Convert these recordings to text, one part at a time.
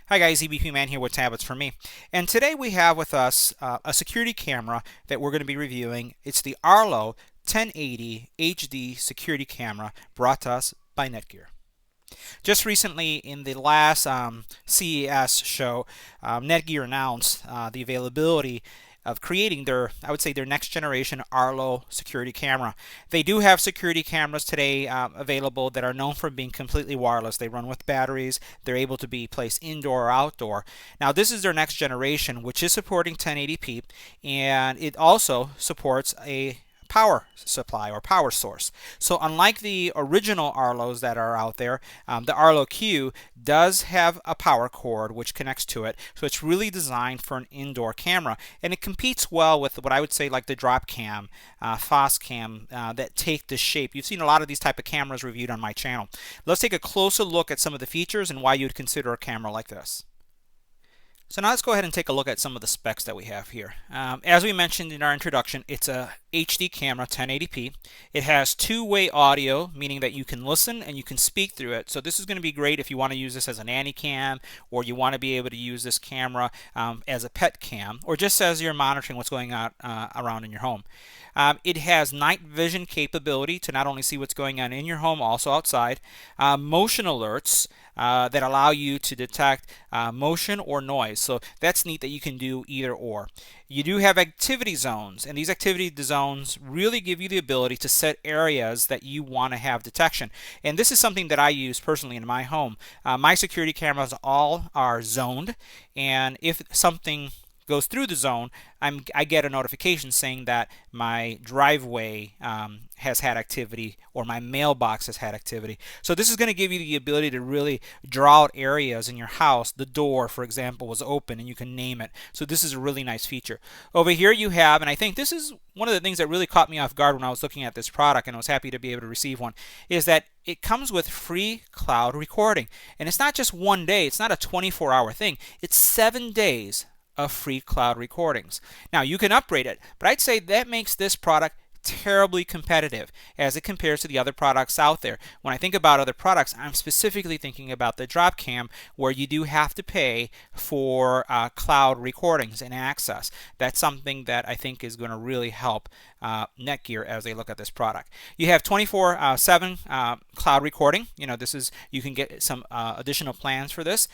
Hi guys, EBPMAN here with Tablets for Me. And today we have with us a security camera that we're going to be reviewing. It's the Arlo 1080 HD security camera brought to us by Netgear. Just recently in the last CES show, Netgear announced the availability of creating their, I would say, their next generation Arlo security camera. They do have security cameras today available that are known for being completely wireless. They run with batteries. They're able to be placed indoor or outdoor. Now this is their next generation, which is supporting 1080p, and it also supports a power supply or power source. So unlike the original Arlos that are out there, the Arlo Q does have a power cord which connects to it. So it's really designed for an indoor camera, and it competes well with what I would say like the drop cam, fast cam that take the shape. You've seen a lot of these type of cameras reviewed on my channel. Let's take a closer look at some of the features and why you'd consider a camera like this. So now let's go ahead and take a look at some of the specs that we have here. As we mentioned in our introduction, it's a HD camera, 1080p. It has two-way audio, meaning that you can listen and you can speak through it. So this is going to be great if you want to use this as an nanny cam, or you want to be able to use this camera as a pet cam, or just as you're monitoring what's going on around in your home. It has night vision capability to not only see what's going on in your home, also outside. Motion alerts that allow you to detect motion or noise. So that's neat that you can do either or. You do have activity zones, and these activity zones really give you the ability to set areas that you want to have detection. And this is something that I use personally in my home. My security cameras all are zoned, and if something goes through the zone, I get a notification saying that my driveway has had activity, or my mailbox has had activity. So this is going to give you the ability to really draw out areas in your house. The door, for example, was open and you can name it. So this is a really nice feature. Over here you have, and I think this is one of the things that really caught me off guard when I was looking at this product, and I was happy to be able to receive one, is that it comes with free cloud recording. And it's not just one day, it's not a 24-hour thing, it's 7 days of free cloud recordings. Now you can upgrade it, but I'd say that makes this product terribly competitive as it compares to the other products out there. When I think about other products, I'm specifically thinking about the drop cam, where you do have to pay for cloud recordings and access. That's something that I think is going to really help Netgear as they look at this product. You have 24/7 cloud recording. You can get some additional plans for this.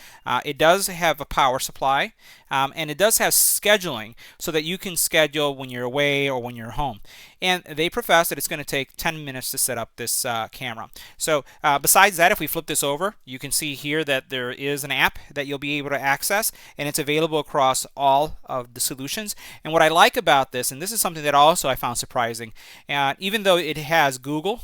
It does have a power supply, and it does have scheduling so that you can schedule when you're away or when you're home. And they profess that it's going to take 10 minutes to set up this camera. So besides that, if we flip this over, you can see here that there is an app that you'll be able to access, and it's available across all of the solutions. And what I like about this, and this is something that also I found surprising, even though it has Google,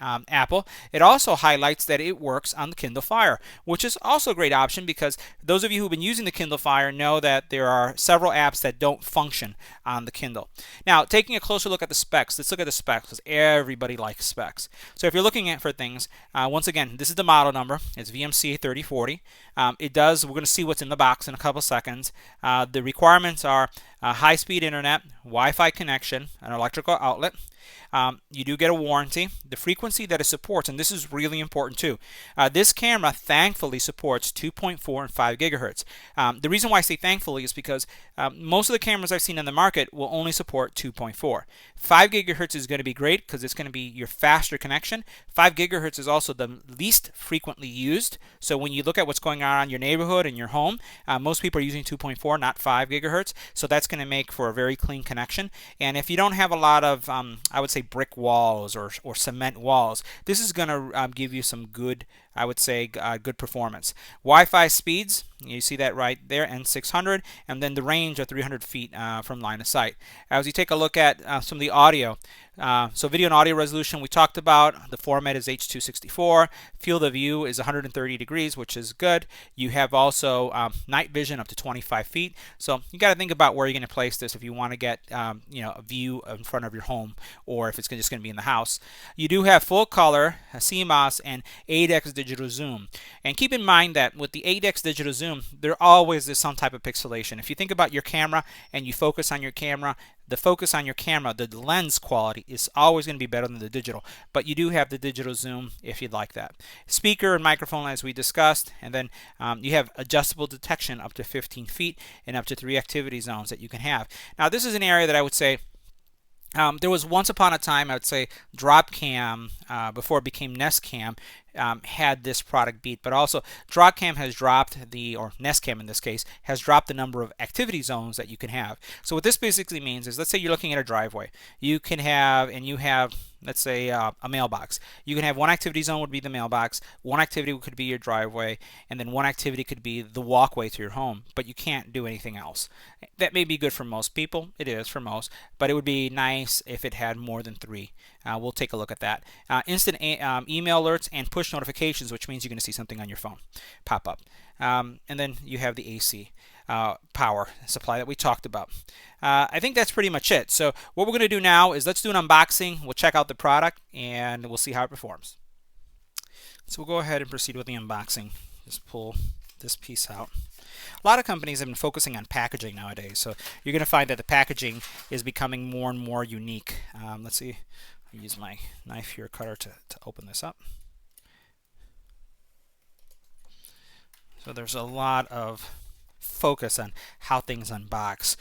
Apple, it also highlights that it works on the Kindle Fire, which is also a great option, because those of you who've been using the Kindle Fire know that there are several apps that don't function on the Kindle. Now, taking a closer look at the specs, let's look at the specs, because everybody likes specs. So if you're looking at for things, once again, this is the model number. It's VMC 3040. We're going to see what's in the box in a couple seconds. The requirements are high-speed internet, Wi-Fi connection, an electrical outlet. You do get a warranty. The frequency that it supports, and this is really important too. This camera thankfully supports 2.4 and 5 gigahertz. The reason why I say thankfully is because most of the cameras I've seen in the market will only support 2.4. 5 gigahertz is going to be great because it's going to be your faster connection. 5 gigahertz is also the least frequently used. So when you look at what's going on in your neighborhood and your home, most people are using 2.4, not 5 gigahertz. So that's going to make for a very clean connection. And if you don't have a lot of, I would say, brick walls or cement walls, this is going to give you some good, I would say, good performance. Wi-Fi speeds, you see that right there, N600, and then the range of 300 feet from line of sight. As you take a look at some of the audio, so video and audio resolution we talked about. The format is H.264. Field of view is 130 degrees, which is good. You have also night vision up to 25 feet. So you got to think about where you're going to place this if you want to get a view in front of your home, or if it's just going to be in the house. You do have full color, CMOS, and 8x digital zoom. And keep in mind that with the 8x digital zoom, there always is some type of pixelation. If you think about your camera and you focus on your camera, the focus on your camera, the lens quality is always going to be better than the digital. But you do have the digital zoom if you'd like that. Speaker and microphone as we discussed, and then you have adjustable detection up to 15 feet and up to 3 activity zones that you can have. Now this is an area that I would say there was once upon a time, I would say, Dropcam, before it became Nest Cam, had this product beat, but also Dropcam has dropped or Nest Cam in this case, has dropped the number of activity zones that you can have. So what this basically means is, let's say you're looking at a driveway. You can have, let's say, a mailbox. You can have one activity zone would be the mailbox, one activity could be your driveway, and then one activity could be the walkway to your home, but you can't do anything else. That may be good for most people. It is for most, but it would be nice if it had more than 3. We'll take a look at that. Instant email alerts and push notifications, which means you're going to see something on your phone pop up. And then you have the AC power supply that we talked about. I think that's pretty much it. So what we're going to do now is let's do an unboxing. We'll check out the product and we'll see how it performs. So we'll go ahead and proceed with the unboxing. Just pull this piece out. A lot of companies have been focusing on packaging nowadays, so you're going to find that the packaging is becoming more and more unique. Let's see. I'll use my knife here, cutter, to open this up. So there's a lot of focus on how things unbox,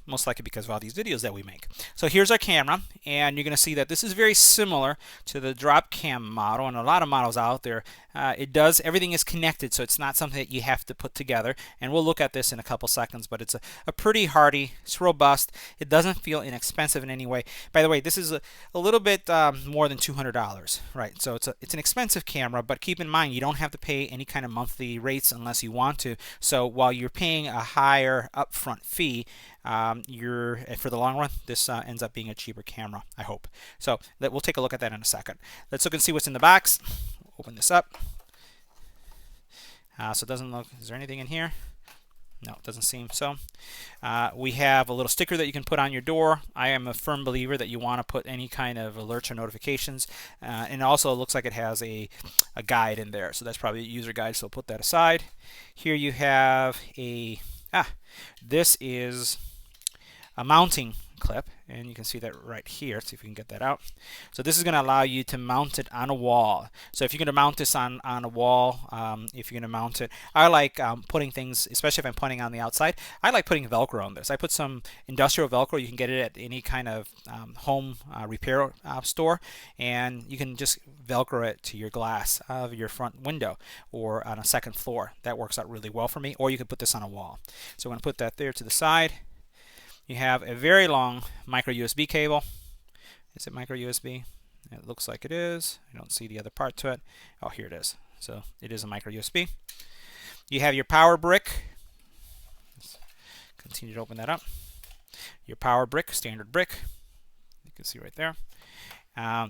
most likely because of all these videos that we make. So here's our camera, and you're going to see that this is very similar to the Dropcam model and a lot of models out there. Everything is connected, so it's not something that you have to put together, and we'll look at this in a couple seconds, but it's a pretty hardy, it's robust, it doesn't feel inexpensive in any way. By the way, this is a little bit more than $200, right? So it's an expensive camera, but keep in mind you don't have to pay any kind of monthly rates unless you want to. So while you're paying a higher upfront fee, for the long run, this ends up being a cheaper camera, I hope. So we'll take a look at that in a second. Let's look and see what's in the box. Open this up. So it doesn't look, is there anything in here? No, it doesn't seem so. We have a little sticker that you can put on your door. I am a firm believer that you want to put any kind of alerts or notifications. And also it looks like it has a guide in there. So that's probably a user guide, so we'll put that aside. Here you have this is a mounting clip, and you can see that right here. Let's see if we can get that out. So this is going to allow you to mount it on a wall. So if you're going to mount this on a wall, if you're going to mount it, I like putting things, especially if I'm putting on the outside, I like putting Velcro on this. I put some industrial Velcro. You can get it at any kind of home repair store, and you can just Velcro it to your glass of your front window or on a second floor. That works out really well for me. Or you could put this on a wall. So I'm going to put that there to the side. You have a very long micro USB cable. Is it micro USB? It looks like it is. I don't see the other part to it. Oh, here it is. So it is a micro USB. You have your power brick. Let's continue to open that up. Your power brick, standard brick. You can see right there.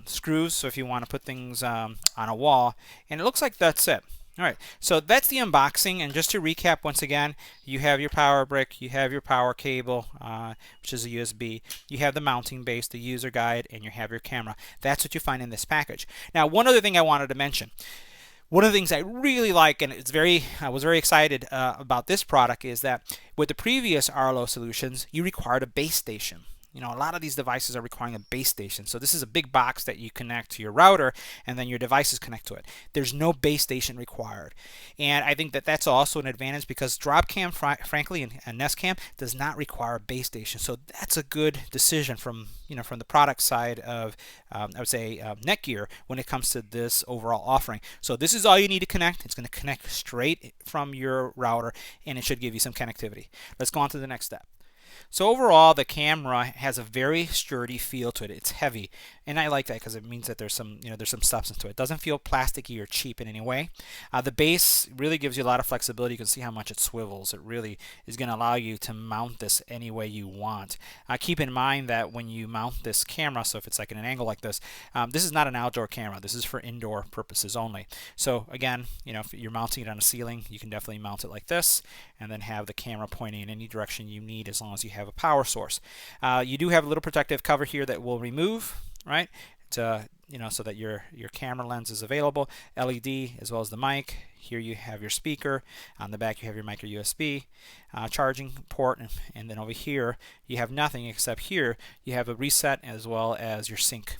Screws, so if you want to put things on a wall. And it looks like that's it. All right, so that's the unboxing, and just to recap once again, you have your power brick, you have your power cable, which is a USB, you have the mounting base, the user guide, and you have your camera. That's what you find in this package. Now, one other thing I wanted to mention. One of the things I really like, and I was very excited about this product, is that with the previous Arlo solutions, you required a base station. You know, a lot of these devices are requiring a base station. So this is a big box that you connect to your router, and then your devices connect to it. There's no base station required. And I think that that's also an advantage because Dropcam, frankly, and Nest Cam does not require a base station. So that's a good decision from the product side of, I would say, Netgear when it comes to this overall offering. So this is all you need to connect. It's going to connect straight from your router, and it should give you some connectivity. Let's go on to the next step. So overall, the camera has a very sturdy feel to it. It's heavy, and I like that because it means that there's some substance to it. It doesn't feel plasticky or cheap in any way. The base really gives you a lot of flexibility. You can see how much it swivels. It really is going to allow you to mount this any way you want. Keep in mind that when you mount this camera, so if it's like in an angle like this, this is not an outdoor camera. This is for indoor purposes only. So again, if you're mounting it on a ceiling, you can definitely mount it like this, and then have the camera pointing in any direction you need as long as you have a power source. You do have a little protective cover here that will remove, right? to, so that your camera lens is available. LED as well as the mic. Here you have your speaker. On the back you have your micro USB charging port, and then over here you have nothing except here you have a reset as well as your sync.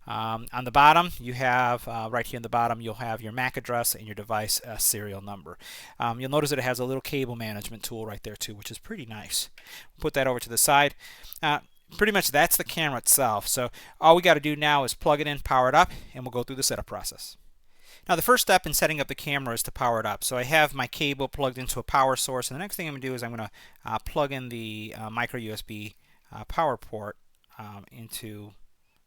On the bottom, you have right here in the bottom, you'll have your MAC address and your device serial number. You'll notice that it has a little cable management tool right there too, which is pretty nice. Put that over to the side. Pretty much that's the camera itself. So all we got to do now is plug it in, power it up, and we'll go through the setup process. Now the first step in setting up the camera is to power it up. So I have my cable plugged into a power source, and the next thing I'm going to do is I'm going to plug in the micro USB power port into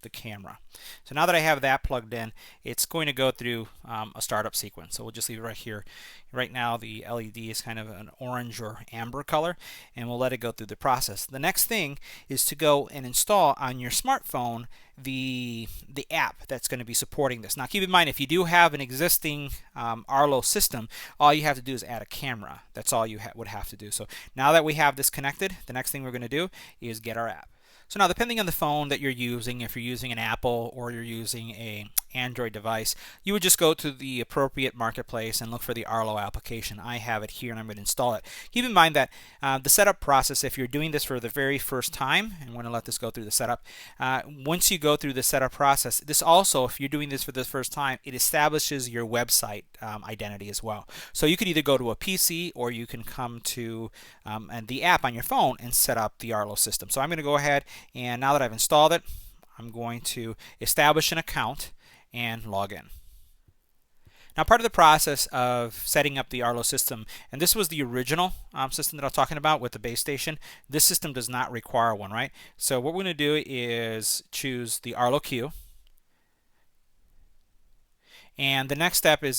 the camera. So now that I have that plugged in, it's going to go through a startup sequence. So we'll just leave it right here. Right now the LED is kind of an orange or amber color, and we'll let it go through the process. The next thing is to go and install on your smartphone the app that's going to be supporting this. Now keep in mind, if you do have an existing Arlo system, all you have to do is add a camera. That's all you would have to do. So now that we have this connected, the next thing we're going to do is get our app. So now, depending on the phone that you're using, if you're using an Apple or you're using an Android device, you would just go to the appropriate marketplace and look for the Arlo application. I have it here and I'm going to install it. Keep in mind that the setup process, if you're doing this for the very first time, and I'm going to let this go through the setup, once you go through the setup process, this also, if you're doing this for the first time, it establishes your website identity as well. So you could either go to a PC or you can come to the app on your phone and set up the Arlo system. So I'm going to go ahead, and now that I've installed it, I'm going to establish an account and log in. Now, part of the process of setting up the Arlo system, and this was the original system that I was talking about with the base station, this system does not require one, right? So what we're going to do is choose the Arlo Q. And the next step is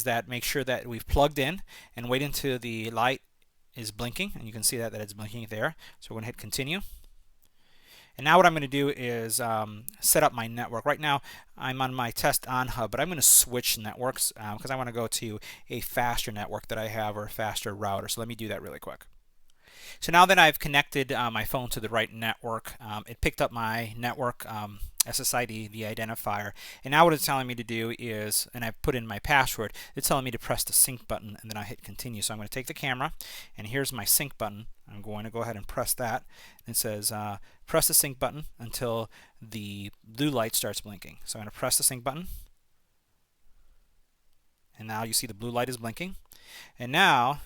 that make sure that we've plugged in and wait until the light is blinking, and you can see that it's blinking there. So we're going to hit continue. And now what I'm going to do is set up my network. Right now I'm on my test on hub, but I'm going to switch networks because I want to go to a faster network that I have, or a faster router. So let me do that really quick. So now that I've connected my phone to the right network, it picked up my network SSID, the identifier, and now what it's telling me to do is, and I put in my password, it's telling me to press the sync button, and then I hit continue. So I'm going to take the camera, and here's my sync button. I'm going to go ahead and press that. It says press the sync button until the blue light starts blinking. So I'm going to press the sync button, and now you see the blue light is blinking, and now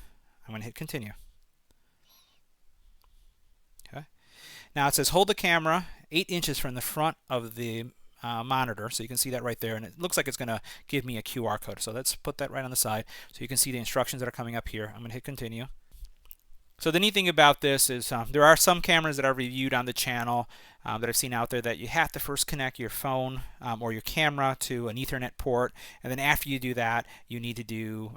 I'm going to hit continue. Okay. Now it says hold the camera 8 inches from the front of the monitor, so you can see that right there, and it looks like it's going to give me a QR code. So let's put that right on the side so you can see the instructions that are coming up here. I'm going to hit continue. So the neat thing about this is there are some cameras that are reviewed on the channel that I've seen out there that you have to first connect your phone or your camera to an Ethernet port, and then after you do that, you need to do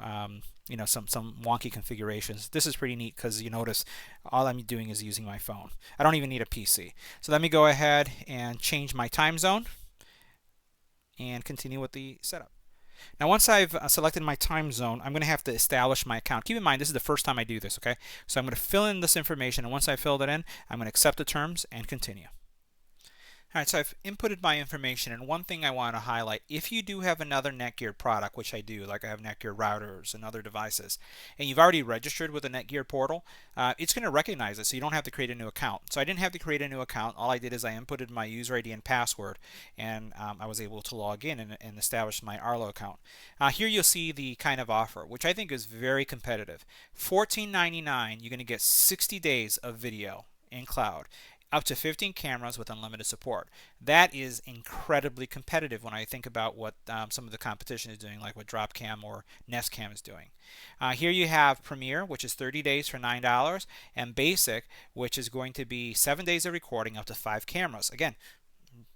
some wonky configurations. This is pretty neat because you notice all I'm doing is using my phone. I don't even need a PC. So let me go ahead and change my time zone and continue with the setup. Now once I've selected my time zone, I'm going to have to establish my account. Keep in mind, this is the first time I do this, okay? So I'm going to fill in this information, and once I filled it in, I'm going to accept the terms and continue. Alright, so I've inputted my information, and one thing I want to highlight, if you do have another Netgear product, which I do, like I have Netgear routers and other devices, and you've already registered with the Netgear portal, it's going to recognize it, so you don't have to create a new account. So I didn't have to create a new account. All I did is I inputted my user ID and password, and I was able to log in and establish my Arlo account. Here you'll see the kind of offer, which I think is very competitive. $14.99, you're going to get 60 days of video in cloud, up to 15 cameras with unlimited support. That is incredibly competitive when I think about what some of the competition is doing, like what Dropcam or Nest Cam is doing. Here you have Premier, which is 30 days for $9, and Basic, which is going to be 7 days of recording, up to 5 cameras. Again,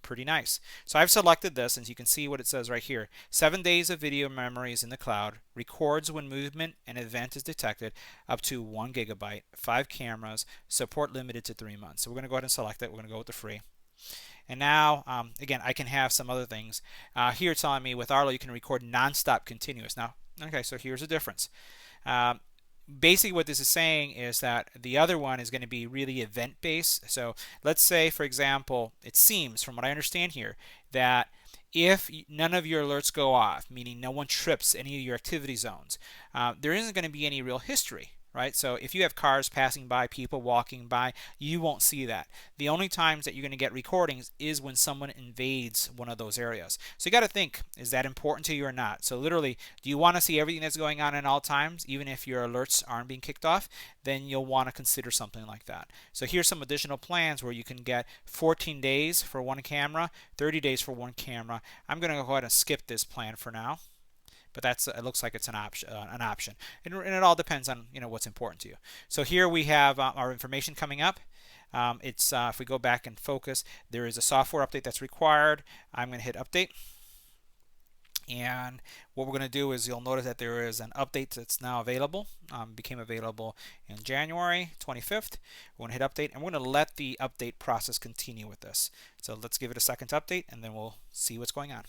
pretty nice. So I've selected this, and you can see what it says right here. 7 days of video memories in the cloud, records when movement and event is detected, up to 1 gigabyte, 5 cameras, support limited to 3 months. So we're going to go ahead and select it. We're going to go with the free. And now, again, I can have some other things. Here it's telling me with Arlo you can record non-stop continuous. Now, okay, so here's the difference. Basically what this is saying is that the other one is going to be really event based. So let's say, for example, it seems from what I understand here that if none of your alerts go off, meaning no one trips any of your activity zones, there isn't going to be any real history. Right? So if you have cars passing by, people walking by, you won't see that. The only times that you're going to get recordings is when someone invades one of those areas. So you got to think, is that important to you or not? So literally, do you want to see everything that's going on at all times, even if your alerts aren't being kicked off? Then you'll want to consider something like that. So here's some additional plans where you can get 14 days for one camera, 30 days for one camera. I'm going to go ahead and skip this plan for now. But that's it looks like it's an option. And it all depends on what's important to you. So here we have our information coming up. If we go back and focus, there is a software update that's required. I'm going to hit update. And what we're going to do is you'll notice that there is an update that's now available. Became available in January 25th. We're going to hit update, and we're going to let the update process continue with this. So let's give it a second to update, and then we'll see what's going on.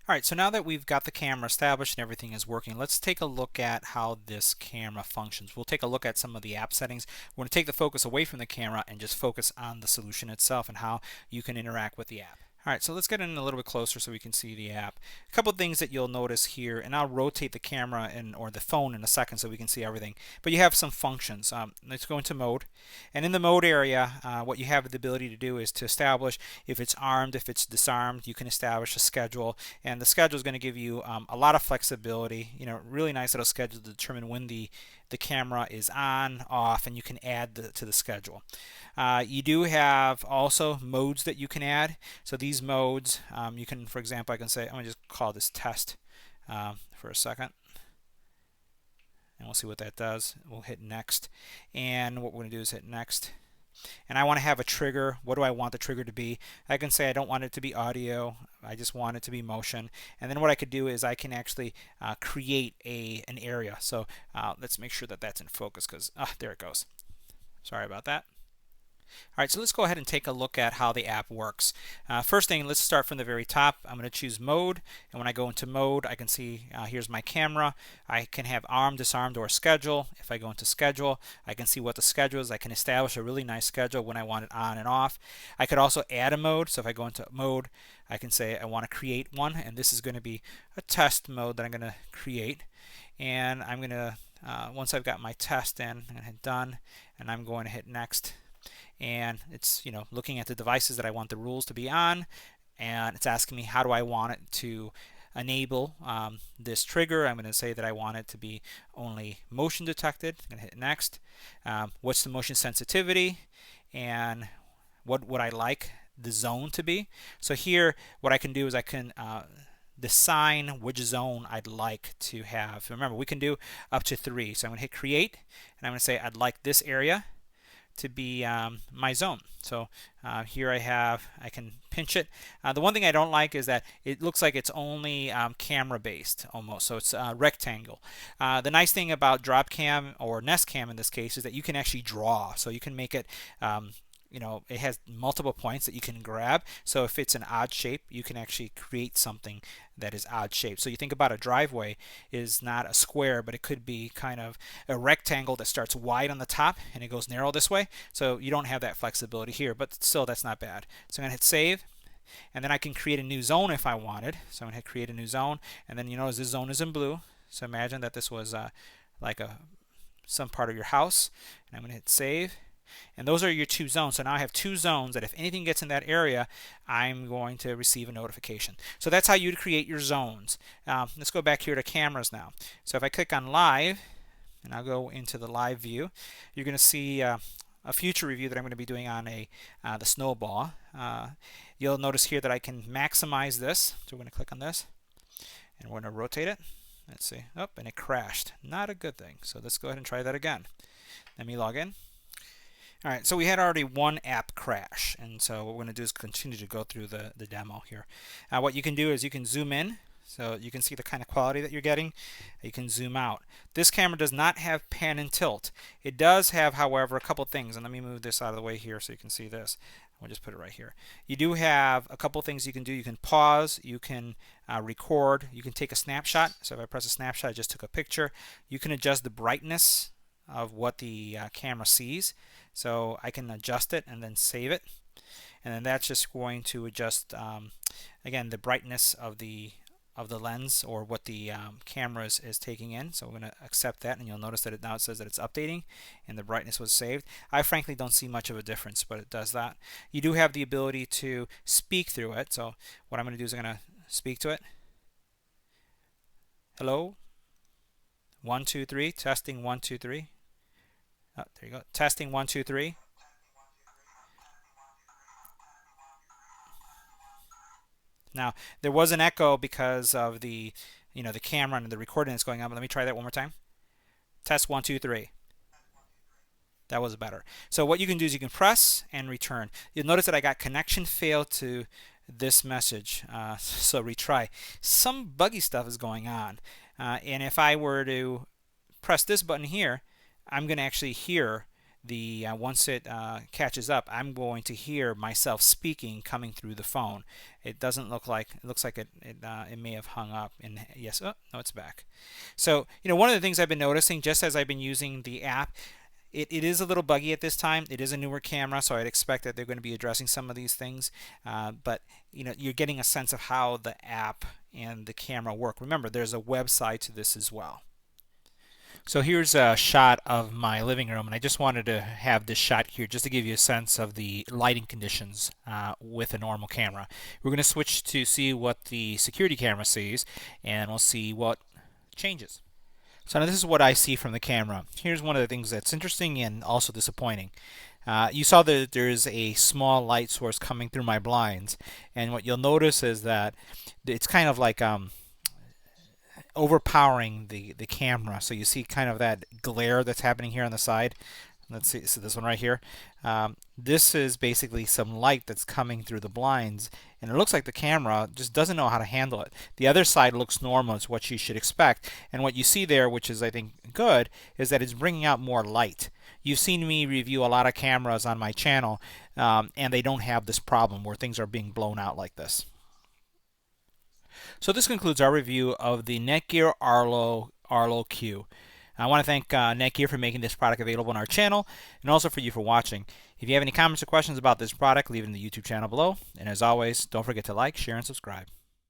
Alright, so now that we've got the camera established and everything is working, let's take a look at how this camera functions. We'll take a look at some of the app settings. We're going to take the focus away from the camera and just focus on the solution itself and how you can interact with the app. Alright, so let's get in a little bit closer so we can see the app. A couple of things that you'll notice here, and I'll rotate the camera or the phone in a second so we can see everything. But you have some functions. Let's go into mode. And in the mode area, what you have the ability to do is to establish if it's armed, if it's disarmed. You can establish a schedule. And the schedule is going to give you a lot of flexibility. Really nice little schedule to determine when the camera is on, off, and you can add to the schedule. You do have also modes that you can add. So these modes, you can, for example, I can say, I'm going to just call this test for a second. And we'll see what that does. We'll hit next. And what we're going to do is hit next. And I want to have a trigger. What do I want the trigger to be? I can say I don't want it to be audio. I just want it to be motion. And then what I could do is I can actually create an area. So let's make sure that that's in focus because there it goes. Sorry about that. Alright, so let's go ahead and take a look at how the app works. First thing, let's start from the very top. I'm going to choose mode, and when I go into mode, I can see here's my camera. I can have armed, disarmed, or schedule. If I go into schedule, I can see what the schedule is. I can establish a really nice schedule when I want it on and off. I could also add a mode, so if I go into mode, I can say I want to create one, and this is going to be a test mode that I'm going to create. And I'm going to, once I've got my test in, I'm going to hit done, and I'm going to hit next. And it's looking at the devices that I want the rules to be on, and it's asking me how do I want it to enable this trigger. I'm going to say that I want it to be only motion detected. I'm going to hit next. What's the motion sensitivity, and what would I like the zone to be? So here what I can do is I can assign which zone I'd like to have. Remember, we can do up to 3. So I'm going to hit create, and I'm going to say I'd like this area to be my zone. So here I can pinch it. The one thing I don't like is that it looks like it's only camera based almost, so it's a rectangle. The nice thing about drop cam or nest cam in this case is that you can actually draw, so you can make it it has multiple points that you can grab. So if it's an odd shape, you can actually create something that is odd shape. So you think about a driveway is not a square, but it could be kind of a rectangle that starts wide on the top and it goes narrow this way. So you don't have that flexibility here, but still that's not bad. So I'm going to hit save. And then I can create a new zone if I wanted. So I'm going to hit create a new zone. And then this zone is in blue. So imagine that this was like some part of your house. And I'm going to hit save. And those are your 2 zones. So now I have 2 zones that if anything gets in that area, I'm going to receive a notification. So that's how you'd create your zones. Let's go back here to cameras now. So if I click on live, and I'll go into the live view, you're going to see a future review that I'm going to be doing on the snowball. You'll notice here that I can maximize this. So we're going to click on this, and we're going to rotate it. Let's see. Oh, and it crashed. Not a good thing. So let's go ahead and try that again. Let me log in. Alright, so we had already one app crash, and so what we're going to do is continue to go through the demo here. What you can do is you can zoom in, so you can see the kind of quality that you're getting. You can zoom out. This camera does not have pan and tilt. It does have, however, a couple things, and let me move this out of the way here so you can see this. We'll just put it right here. You do have a couple things you can do. You can pause, you can record, you can take a snapshot. So if I press a snapshot, I just took a picture. You can adjust the brightness of what the camera sees. So I can adjust it and then save it. and then that's just going to adjust again the brightness of the lens, or what the camera is taking in. So we're going to accept that, and you'll notice that now it says that it's updating and the brightness was saved. I frankly don't see much of a difference, but it does that. You do have the ability to speak through it. So what I'm going to do is I'm going to speak to it. Hello, 1 2 3, testing 1 2 3. Oh, there you go, testing 1 2 3. Now there was an echo because of the the camera and the recording that's going on, but let me try that one more time. Test 1 2 3. That was better. So what you can do is you can press and return. You'll notice that I got connection failed to this message. So retry. Some buggy stuff is going on. And if I were to press this button here, I'm going to actually hear the once it catches up, I'm going to hear myself speaking coming through the phone. It doesn't look like, it looks like it may have hung up. And yes, oh no, it's back. So one of the things I've been noticing just as I've been using the app, it is a little buggy at this time. It is a newer camera, so I'd expect that they're going to be addressing some of these things. But you're getting a sense of how the app and the camera work. Remember, there's a website to this as well. So here's a shot of my living room, and I just wanted to have this shot here just to give you a sense of the lighting conditions with a normal camera. We're going to switch to see what the security camera sees, and we'll see what changes. So now this is what I see from the camera. Here's one of the things that's interesting and also disappointing. You saw that there's a small light source coming through my blinds, and what you'll notice is that it's kind of like overpowering the camera. So you see kind of that glare that's happening here on the side. Let's see, so this one right here. This is basically some light that's coming through the blinds, and it looks like the camera just doesn't know how to handle it. The other side looks normal. It's what you should expect. And what you see there, which is I think good, is that it's bringing out more light. You've seen me review a lot of cameras on my channel, and they don't have this problem where things are being blown out like this. So this concludes our review of the Netgear Arlo Q. I want to thank Netgear for making this product available on our channel, and also for you for watching. If you have any comments or questions about this product, leave it in the YouTube channel below. And as always, don't forget to like, share, and subscribe.